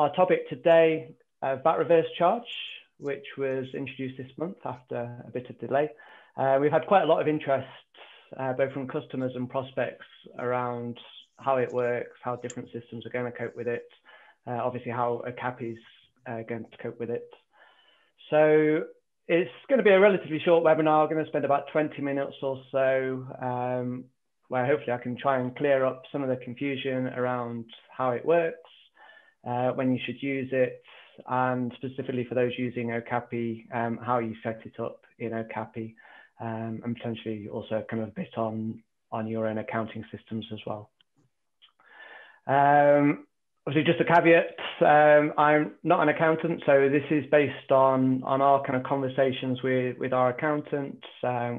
our topic today, VAT Reverse Charge, which was introduced this month after a bit of delay. We've had quite a lot of interest, both from customers and prospects, around how it works, how different systems are going to cope with it, obviously how OKAPI is going to cope with it. So it's going to be a relatively short webinar. I'm going to spend about 20 minutes or so, where hopefully I can try and clear up some of the confusion around how it works, when you should use it, and specifically for those using OKAPI, how you set it up in OKAPI, and potentially also kind of a bit on your own accounting systems as well. Obviously, just a caveat, I'm not an accountant, so this is based on our kind of conversations with our accountants,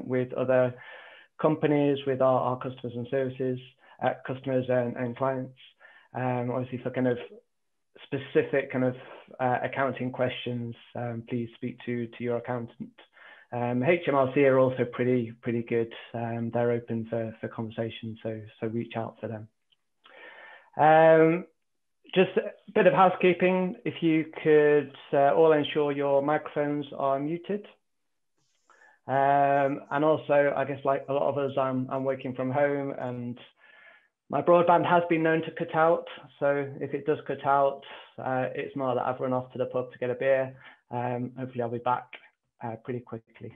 with other companies, with our customers and services, customers and clients. Obviously, for kind of specific kind of accounting questions, please speak to your accountant. HMRC are also pretty good. They're open for conversation, so reach out for them. Just a bit of housekeeping. If you could all ensure your microphones are muted. And also, I guess like a lot of us, I'm working from home and my broadband has been known to cut out. So if it does cut out, it's more that I've run off to the pub to get a beer. Hopefully I'll be back pretty quickly.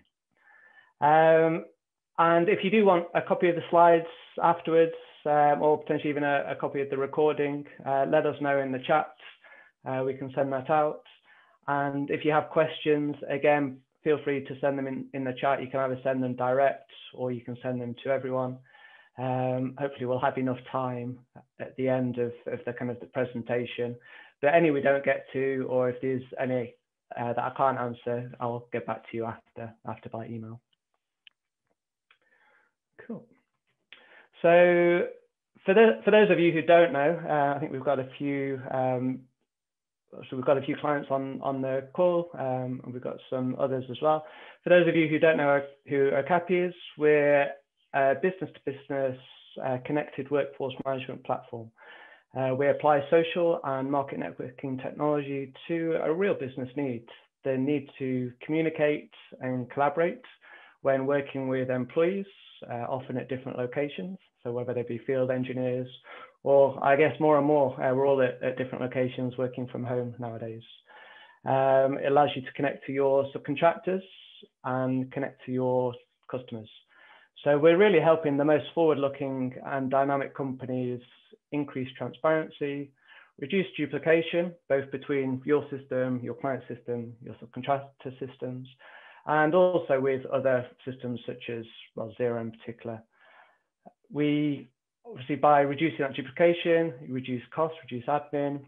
And if you do want a copy of the slides afterwards, or potentially even a copy of the recording, let us know in the chat. We can send that out. And if you have questions, again, feel free to send them in the chat. You can either send them direct or you can send them to everyone. Hopefully we'll have enough time at the end of the kind of the presentation. But any we don't get to, or if there's any that I can't answer, I'll get back to you after by email. Cool. So for those of you who don't know, I think we've got a few. So we've got a few clients on the call, and we've got some others as well. For those of you who don't know who OKAPI is, we're a business-to-business connected workforce management platform. We apply social and market networking technology to a real business need, the need to communicate and collaborate when working with employees, often at different locations. So whether they be field engineers, or I guess more and more, we're all at different locations working from home nowadays. It allows you to connect to your subcontractors and connect to your customers. So we're really helping the most forward-looking and dynamic companies increase transparency, reduce duplication, both between your system, your client system, your subcontractor systems, and also with other systems such as, well, Xero in particular. We obviously, by reducing that duplication, you reduce costs, reduce admin,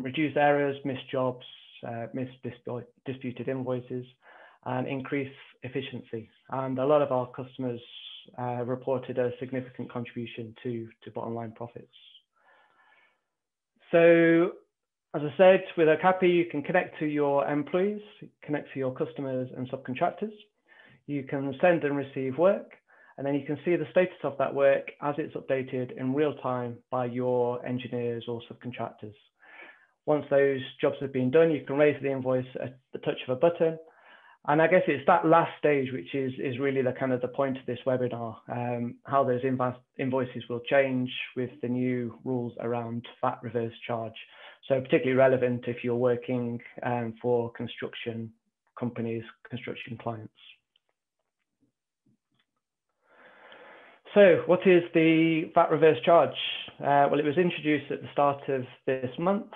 reduce errors, missed jobs, disputed invoices, and increase efficiency. And a lot of our customers reported a significant contribution to bottom line profits. So, as I said, with OKAPI, you can connect to your employees, connect to your customers and subcontractors. You can send and receive work, and then you can see the status of that work as it's updated in real time by your engineers or subcontractors. Once those jobs have been done, you can raise the invoice at the touch of a button. And I guess it's that last stage, which is really the kind of the point of this webinar, how those invoices will change with the new rules around VAT reverse charge. So particularly relevant if you're working for construction companies, construction clients. So what is the VAT reverse charge? Well, it was introduced at the start of this month.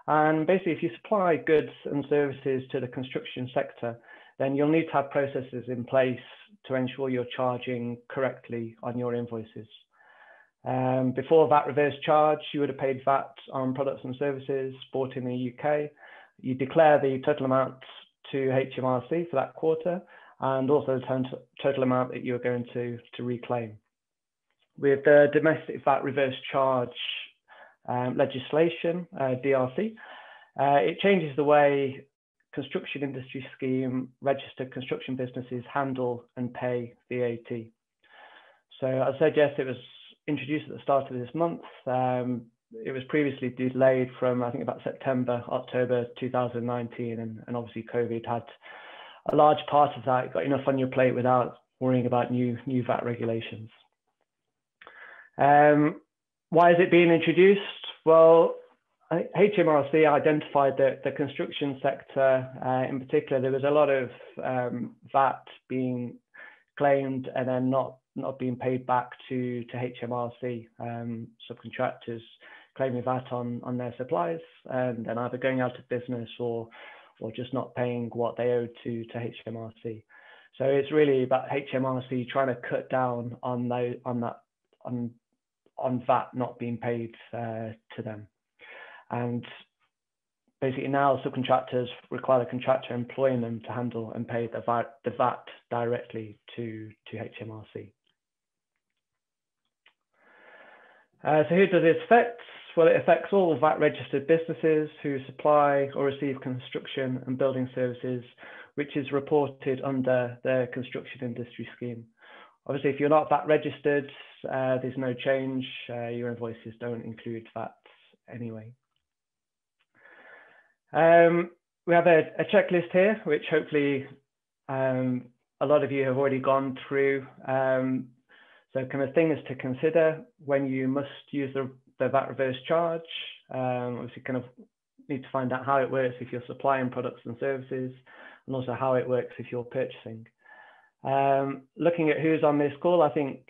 And basically, if you supply goods and services to the construction sector, then you'll need to have processes in place to ensure you're charging correctly on your invoices. Before VAT reverse charge, you would have paid VAT on products and services bought in the UK. You declare the total amount to HMRC for that quarter, and also the total amount that you're going to reclaim. With the domestic VAT reverse charge legislation, DRC, it changes the way construction industry scheme registered construction businesses handle and pay VAT. So as I said, yes, it was introduced at the start of this month. it was previously delayed from, I think, about October 2019, and obviously COVID had a large part of that. You got enough on your plate without worrying about new VAT regulations. Why is it being introduced? Well, HMRC identified that the construction sector, in particular, there was a lot of VAT being claimed and then not being paid back to HMRC, subcontractors claiming VAT on their supplies and then either going out of business or just not paying what they owed to HMRC. So it's really about HMRC trying to cut down on VAT not being paid to them. And basically now subcontractors require the contractor employing them to handle and pay the VAT directly to HMRC. So who does this affect? Well, it affects all VAT registered businesses who supply or receive construction and building services, which is reported under the construction industry scheme. Obviously, if you're not VAT registered, there's no change. Your invoices don't include VAT anyway. We have a checklist here, which hopefully a lot of you have already gone through. So kind of things to consider when you must use the VAT reverse charge. Obviously kind of need to find out how it works if you're supplying products and services, and also how it works if you're purchasing. Looking at who's on this call, I think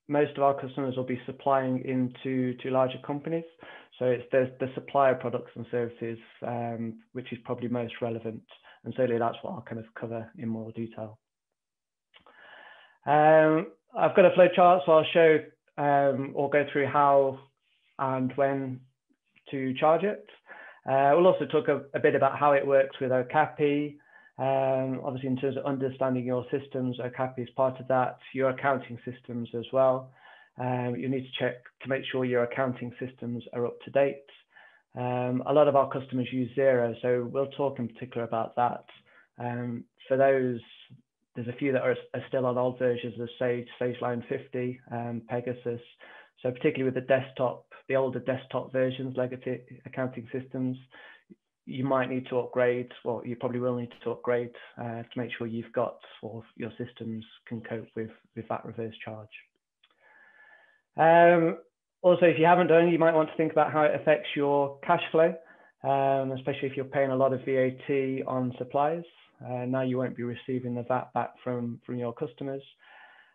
most of our customers will be supplying into larger companies. So it's the supplier products and services, which is probably most relevant. And certainly that's what I'll kind of cover in more detail. I've got a flow chart, so I'll show or go through how and when to charge it. We'll also talk a bit about how it works with OKAPI. Obviously, in terms of understanding your systems, OKAPI is part of that, your accounting systems as well. You need to check to make sure your accounting systems are up to date. A lot of our customers use Xero, so we'll talk in particular about that. For those, there's a few that are still on old versions of Sage, Line 50, Pegasus. So particularly with the older desktop versions, legacy accounting systems, you might need to upgrade, well, you probably will need to upgrade to make sure you've got, or your systems can cope with VAT reverse charge. Also, if you haven't done, you might want to think about how it affects your cash flow, especially if you're paying a lot of VAT on supplies. Now you won't be receiving the VAT back from your customers.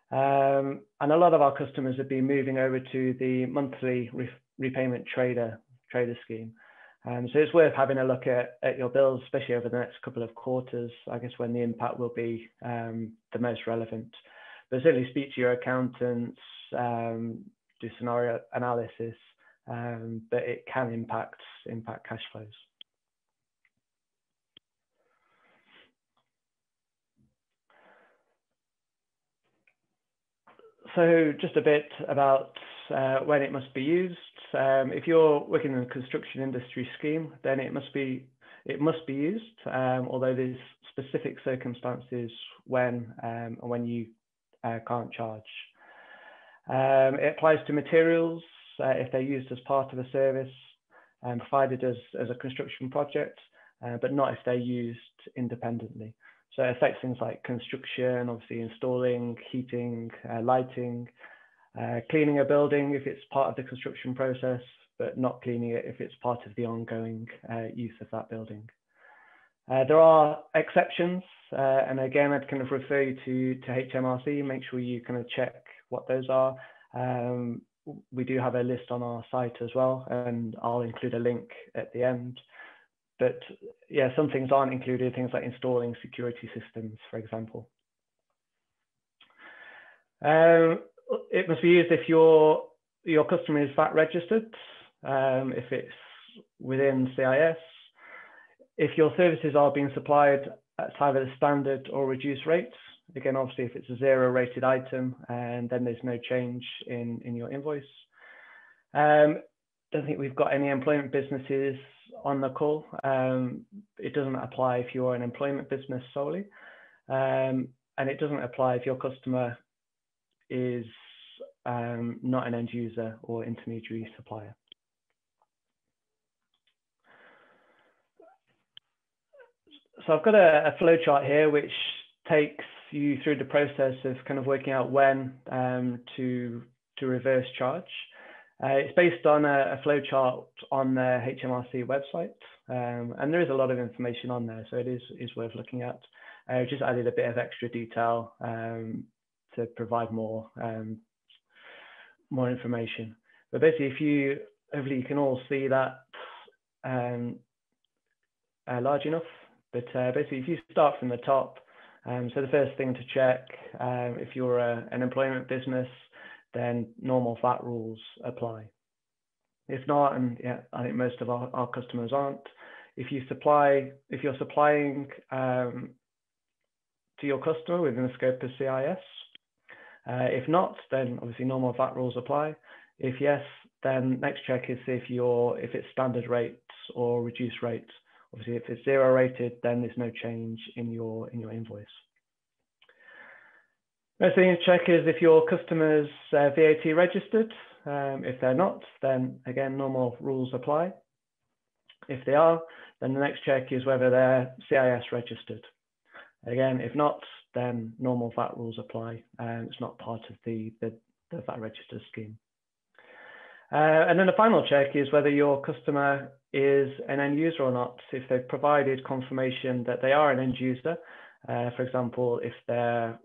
And a lot of our customers have been moving over to the monthly repayment trader scheme. So it's worth having a look at your bills, especially over the next couple of quarters, I guess when the impact will be the most relevant. But certainly speak to your accountants, do scenario analysis, but it can impact cash flows. So just a bit about when it must be used. If you're working in a construction industry scheme, then it must be used, although there's specific circumstances when you can't charge. It applies to materials if they're used as part of a service and provided as a construction project, but not if they're used independently. So it affects things like construction, obviously installing, heating, lighting, cleaning a building if it's part of the construction process, but not cleaning it if it's part of the ongoing use of that building. There are exceptions, and again, I'd kind of refer you to HMRC, make sure you kind of check what those are. We do have a list on our site as well, and I'll include a link at the end. But yeah, some things aren't included, things like installing security systems, for example. It must be used if your customer is VAT registered, if it's within CIS, if your services are being supplied at either the standard or reduced rates. Again, obviously, if it's a zero rated item, and then there's no change in your invoice. Don't think we've got any employment businesses on the call. It doesn't apply if you're an employment business solely, and it doesn't apply if your customer is not an end user or intermediary supplier. So I've got a flow chart here which takes you through the process of kind of working out when to reverse charge. It's based on a flow chart on the HMRC website, and there is a lot of information on there, so it is worth looking at. Just added a bit of extra detail to provide more information. But basically, hopefully you can all see that large enough. But basically, if you start from the top, so the first thing to check, if you're an employment business, then normal VAT rules apply. If not, and yeah, I think most of our customers aren't, if you're supplying to your customer within the scope of CIS, if not, then obviously normal VAT rules apply. If yes, then next check is if it's standard rates or reduced rates. Obviously, if it's 0 rated, then there's no change in your invoice. Next thing to check is if your customer's VAT registered. If they're not, then again, normal rules apply. If they are, then the next check is whether they're CIS registered. Again, if not, then normal VAT rules apply. It's not part of the VAT register scheme. And then the final check is whether your customer is an end user or not. If they've provided confirmation that they are an end user, for example, if they're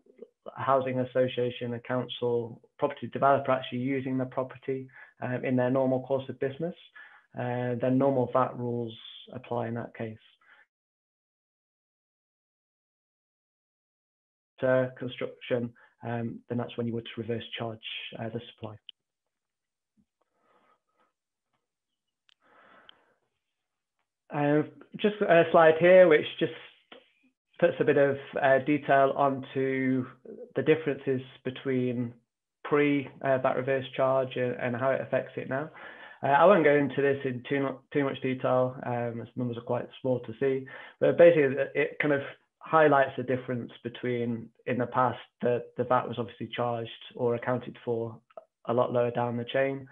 a housing association, a council, property developer actually using the property in their normal course of business, then normal VAT rules apply in that case. Construction, then that's when you would reverse charge the supply. Just a slide here which just puts a bit of detail onto the differences between pre-VAT reverse charge and how it affects it now. I won't go into this in too much detail, as numbers are quite small to see, but basically it kind of highlights the difference between, in the past, the VAT was obviously charged or accounted for a lot lower down the chain.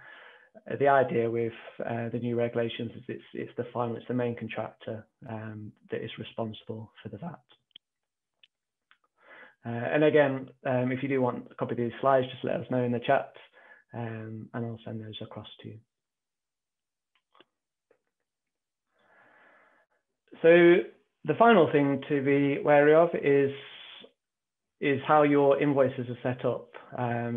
The idea with the new regulations is it's the main contractor that is responsible for the VAT. And again, if you do want a copy of these slides, just let us know in the chat, and I'll send those across to you. So the final thing to be wary of is how your invoices are set up.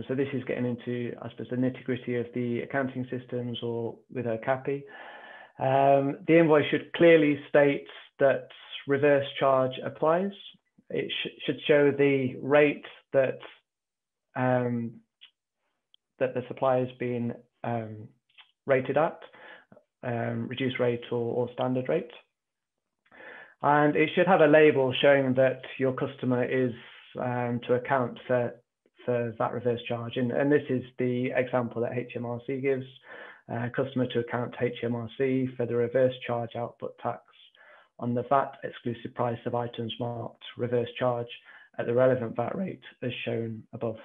So this is getting into, I suppose, the nitty-gritty of the accounting systems or with OKAPI. The invoice should clearly state that reverse charge applies. It should show the rate that the supplier has been rated at, reduced rate or standard rate. And it should have a label showing that your customer is to account for VAT reverse charge. And this is the example that HMRC gives. Customer to account to HMRC for the reverse charge output tax on the VAT exclusive price of items marked reverse charge at the relevant VAT rate as shown above.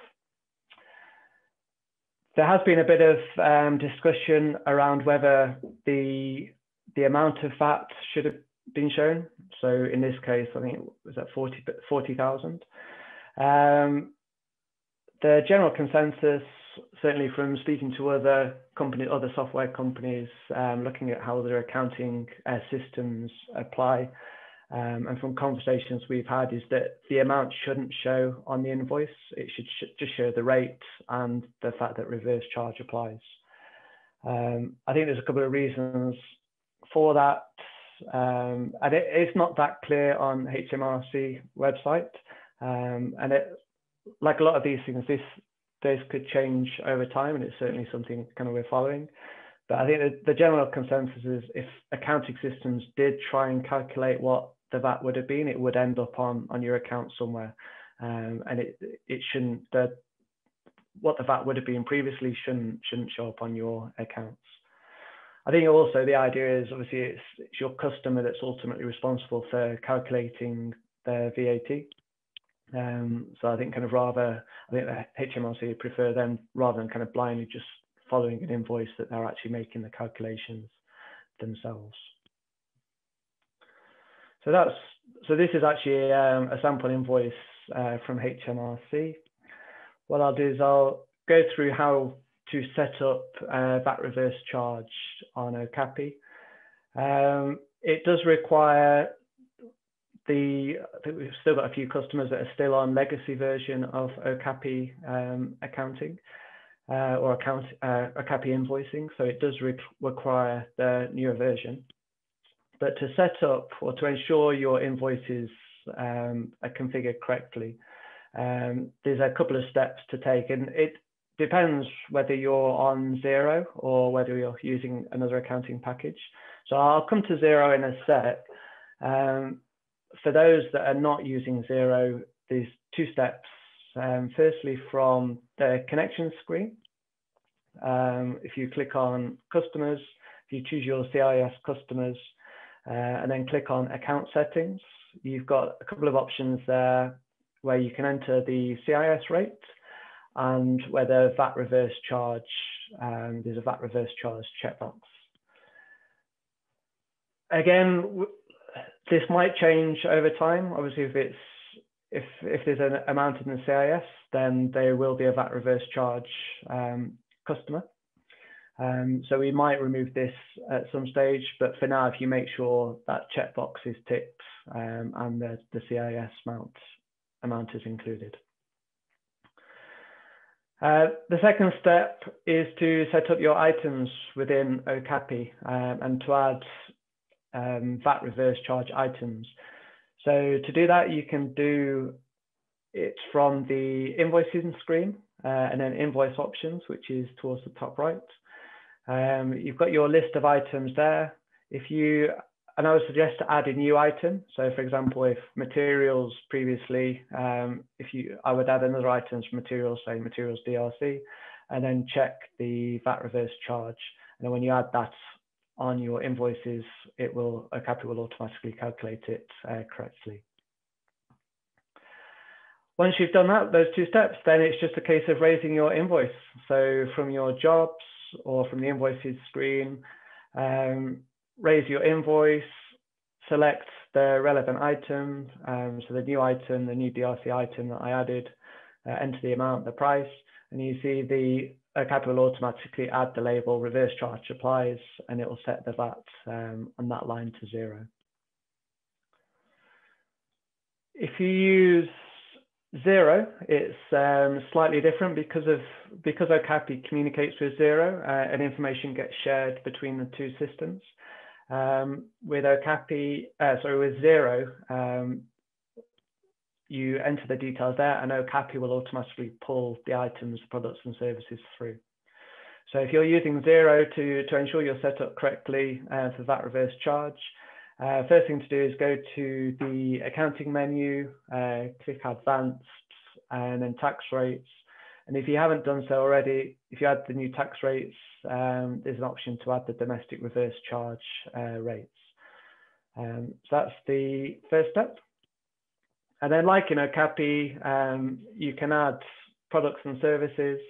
There has been a bit of discussion around whether the amount of VAT should have been shown. So in this case, I think it was at 40,000. The general consensus, certainly from speaking to other software companies, looking at how their accounting systems apply, and from conversations we've had, is that the amount shouldn't show on the invoice. It should just show the rate and the fact that reverse charge applies. I think there's a couple of reasons for that. And it's not that clear on HMRC website, and like a lot of these things, this could change over time, and it's certainly something kind of we're following. But I think the general consensus is if accounting systems did try and calculate what the VAT would have been, it would end up on your account somewhere, and it shouldn't. What the VAT would have been previously shouldn't show up on your accounts. I think also the idea is obviously it's your customer that's ultimately responsible for calculating their VAT. So I think I think the HMRC prefer them rather than kind of blindly just following an invoice, that they're actually making the calculations themselves. So this is actually a sample invoice from HMRC. What I'll do is I'll go through how to set up VAT reverse charge on OKAPI. It does require I think we've still got a few customers that are still on legacy version of OKAPI accounting or OKAPI invoicing, so it does require the newer version. But to set up or to ensure your invoices are configured correctly, there's a couple of steps to take, and it depends whether you're on Xero or whether you're using another accounting package. So I'll come to Xero in a sec. For those that are not using Xero, there's two steps. Firstly, from the connection screen, if you click on customers, if you choose your CIS customers, and then click on account settings, you've got a couple of options there where you can enter the CIS rate and whether VAT reverse charge, there's a VAT reverse charge checkbox. Again, this might change over time. Obviously, if there's an amount in the CIS, then there will be a VAT reverse charge customer. So we might remove this at some stage, but for now, if you make sure that checkbox is ticked and the CIS amount is included. The second step is to set up your items within OKAPI and to add VAT reverse charge items. So to do that, you can do it from the invoicing screen and then invoice options, which is towards the top right. You've got your list of items there. And I would suggest to add a new item. So for example, if materials previously, I would add another item for materials, say materials DRC, and then check the VAT reverse charge. And then when you add that on your invoices, OKAPI will automatically calculate it correctly. Once you've done those two steps, then it's just a case of raising your invoice. So from your jobs or from the invoices screen, raise your invoice, select the relevant item, so the new item, the new DRC item that I added, enter the amount, the price, and you see the OKAPI will automatically add the label reverse charge applies, and it will set the VAT on that line to 0. If you use Xero, it's slightly different because OKAPI communicates with Xero and information gets shared between the two systems. With Xero, you enter the details there, and OKAPI will automatically pull the items, products, and services through. So if you're using Xero to ensure you're set up correctly for VAT reverse charge, first thing to do is go to the accounting menu, click Advanced, and then tax rates. And if you haven't done so already, if you add the new tax rates, there's an option to add the domestic reverse charge rates. So that's the first step. And then, like in OKAPI, you can add products and services.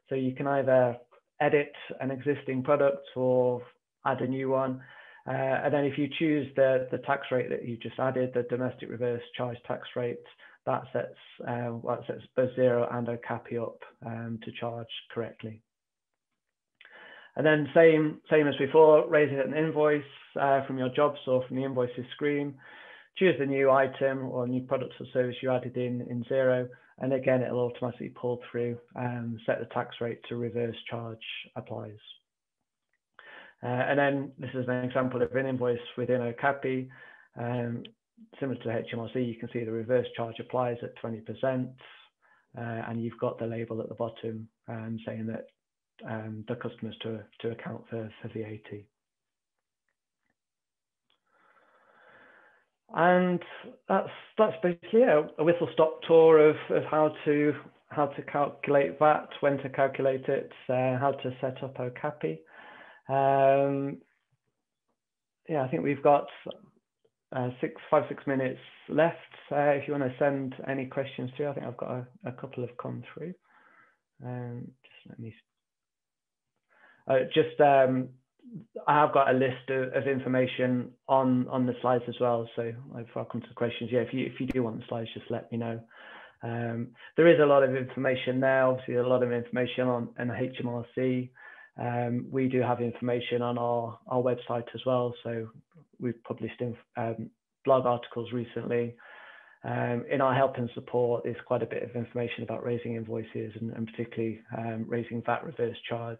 So you can either edit an existing product or add a new one. And then if you choose the tax rate that you just added, the domestic reverse charge tax rate, that sets both Xero and OKAPI up to charge correctly. And then same as before, raise it an invoice from your jobs or from the invoices screen. Choose the new item or new products or service you added in Xero, and again, it'll automatically pull through and set the tax rate to reverse charge applies. And then this is an example of an invoice within OKAPI. Similar to HMRC, you can see the reverse charge applies at 20%, and you've got the label at the bottom saying that the customer's to account for VAT. And that's basically a whistle-stop tour of how to calculate VAT, when to calculate it, how to set up OKAPI. Yeah, I think we've got 5, 6 minutes left. If you want to send any questions through, I think I've got a couple have come through. Just let me. I have got a list of information on the slides as well. So before I come to the questions, yeah, if you do want the slides, just let me know. There is a lot of information there. Obviously, a lot of information on HMRC. We do have information on our website as well. So we've published blog articles recently. In our help and support, there's quite a bit of information about raising invoices and particularly raising VAT reverse charge.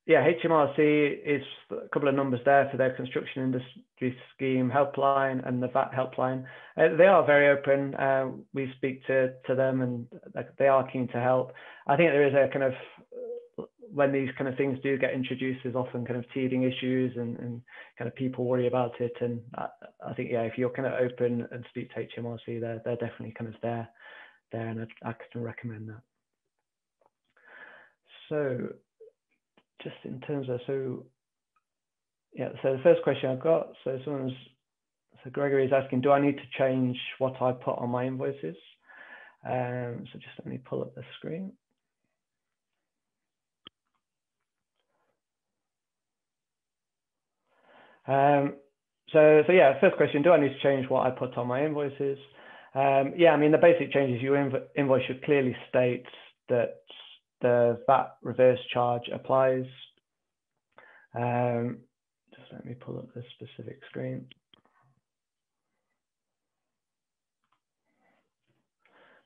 Yeah, HMRC is a couple of numbers there for their construction industry scheme helpline and the VAT helpline. They are very open. We speak to them and they are keen to help. I think there is a kind of, when these kind of things do get introduced, there's often kind of teething issues and kind of people worry about it. And I think, yeah, if you're kind of open and speak to HMRC, they're definitely kind of there and I can recommend that. So just in terms of, so the first question I've got, so Gregory is asking, do I need to change what I put on my invoices? So just let me pull up the screen. So yeah, first question, do I need to change what I put on my invoices? Yeah, I mean, the basic changes, your invoice should clearly state that the VAT reverse charge applies. Just let me pull up the specific screen.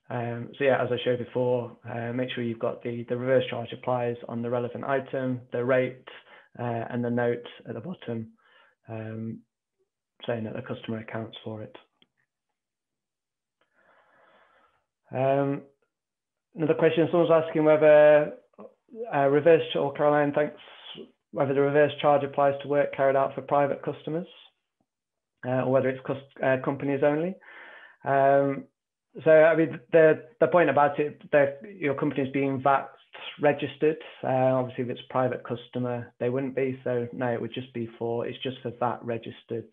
So yeah, as I showed before, make sure you've got the reverse charge applies on the relevant item, the rate, and the note at the bottom saying that the customer accounts for it. Another question, someone's asking whether reverse, or Caroline, thanks, whether the reverse charge applies to work carried out for private customers or whether it's companies only. So I mean, the point about it, that your company is being VAT registered. Obviously, if it's a private customer, they wouldn't be. So no, it would just be it's just for VAT registered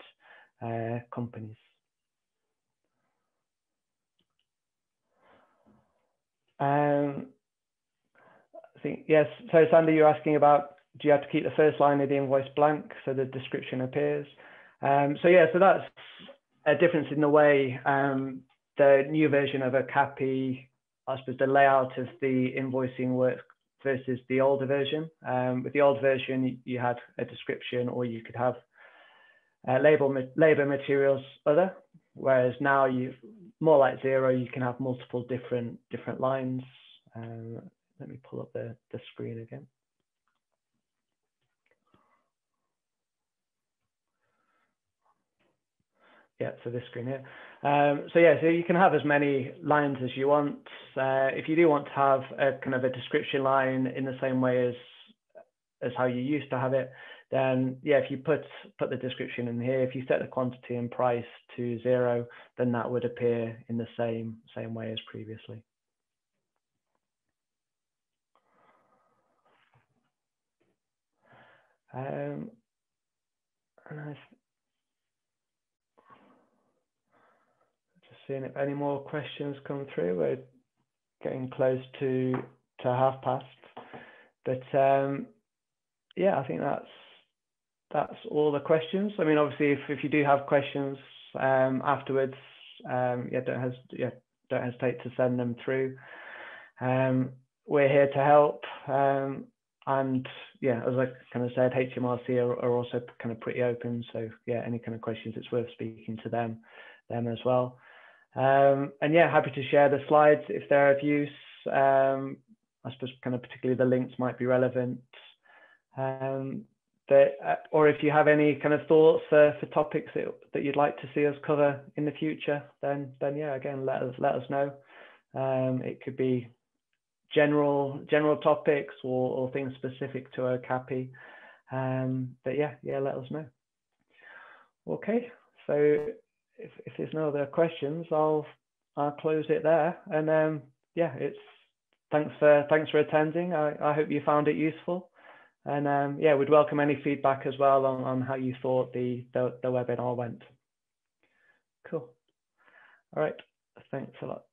companies. I think, yes, so Sandy, you're asking about, do you have to keep the first line of the invoice blank so the description appears? So yeah, so that's a difference in the way the new version of OKAPI, I suppose the layout of the invoicing works versus the older version. With the old version, you had a description, or you could have labor materials other, whereas now more like zero, you can have multiple different lines. Let me pull up the screen again. Yeah, so this screen here. So yeah, so you can have as many lines as you want. If you do want to have a kind of a description line in the same way as how you used to have it, then yeah, if you put the description in here, if you set the quantity and price to 0, then that would appear in the same way as previously. And just seeing if any more questions come through. We're getting close to past, but yeah, I think that's all the questions. I mean, obviously, if you do have questions afterwards, yeah, don't hesitate to send them through. We're here to help. And yeah, as I kind of said, HMRC are also kind of pretty open. So yeah, any kind of questions, it's worth speaking to them as well. And yeah, happy to share the slides if they're of use. I suppose kind of particularly the links might be relevant. Or if you have any kind of thoughts for topics that you'd like to see us cover in the future, then yeah, again, let us know. It could be general topics or things specific to OKAPI. But yeah, let us know. Okay, so if there's no other questions, I'll close it there. And yeah, thanks for attending. I hope you found it useful. And yeah, we'd welcome any feedback as well on how you thought the webinar went. Cool. All right. Thanks a lot.